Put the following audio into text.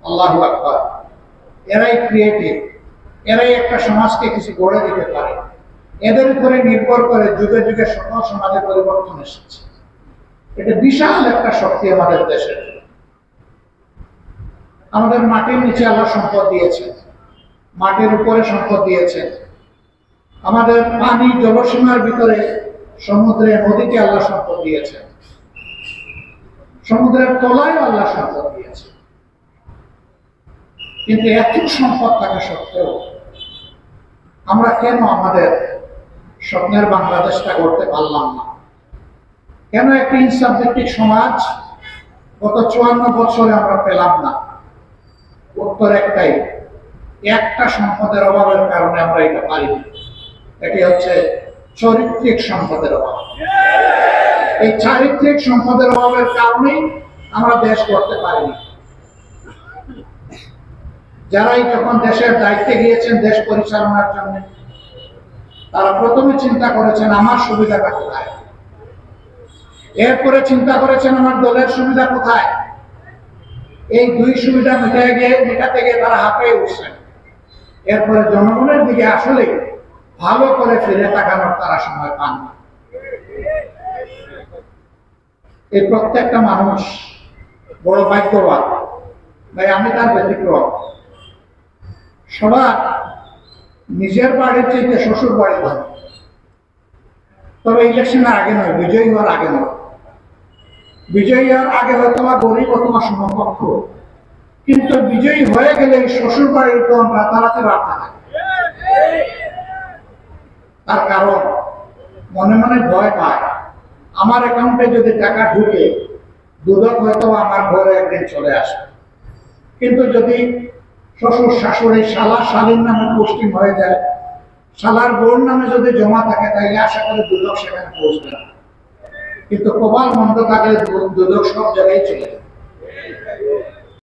আল্লাহু আকবার। এরাই ক্রিয়েটিভ, এরাই একটা সমাজকে কিছু গড়ে দিতে পারে। এদের উপরে নির্ভর করে যুগে যুগে সকল সমাজের পরিবর্তন এসেছে। এটা বিশাল একটা শক্তি আমাদের দেশের। আমাদের মাটির নিচে আল্লাহ সম্পদ দিয়েছেন, মাটির উপরে সম্পদ দিয়েছেন। আমাদের পানি জলসীমার ভিতরে সমুদ্রে নদীকে আল্লাহ সম্পদ দিয়েছেন, সমুদ্রের তলায় আল্লাহ সম্পদ দিয়েছেন। কিন্তু এত সম্পদ থাকা সত্ত্বেও আমরা কেন আমাদের স্বপ্নের বাংলাদেশটা করতে পারলাম না? কেন একটি ইনসাফ ভিত্তিক সমাজ গত 54 বছরে আমরা পেলাম না? উত্তর একটাই, একটা সম্পদের অভাবের কারণে আমরা এটা পারিনি। এটি হচ্ছে চারিত্রিক সম্পদের অভাব। এই চারিত্রিক সম্পদের অভাবের কারণেই আমরা দেশ করতে পারিনি। যারাই যখন দেশের দায়িত্বে গিয়েছেন দেশ পরিচালনার জন্য, তারা প্রথমে চিন্তা করেছেন আমার সুবিধাটা কোথায়, এরপরে চিন্তা করেছেন আমার দলের সুবিধা কোথায়। এই দুই সুবিধা মেটাতে গিয়ে তারা হাঁপিয়ে উঠছেন। এরপরে জনগণের দিকে আসলে ভালো করে ফিরে তাকানোর তারা সময় পান না। এই প্রত্যেকটা মানুষ বড় ভাগ্যবান, তাই আমি তার ব্যতিক্রম। সবার নিজের বাড়ির চাইতে শ্বশুর বাড়ি ভালো, তবে ইলেকশনের আগে নয়, বিজয়ী হওয়ার আগে নয়। বিজয়ী হওয়ার আগে হয়তো বা গরিব অথবা সমকক্ষ, কিন্তু বিজয়ী হয়ে গেলে শ্বশুর বাড়ির তো রাতারাতি বাড়তে থাকে। তার কারণ মনে মনে ভয় পায়, আমার অ্যাকাউন্টে যদি টাকা ঢুকে দুদক হয়তো আমার ঘরে একদিন চলে আসে। কিন্তু যদি শ্বশুর শাশুড়ি শালা শালীর নামে পোস্টিং হয়ে যায়, শালার বোন নামে যদি জমা থাকে, তাইলে আশা করি দুদক সেখানে পৌঁছবে না। কিন্তু কপাল মন্দ থাকলে দুদক সব জায়গায় চলে যায়।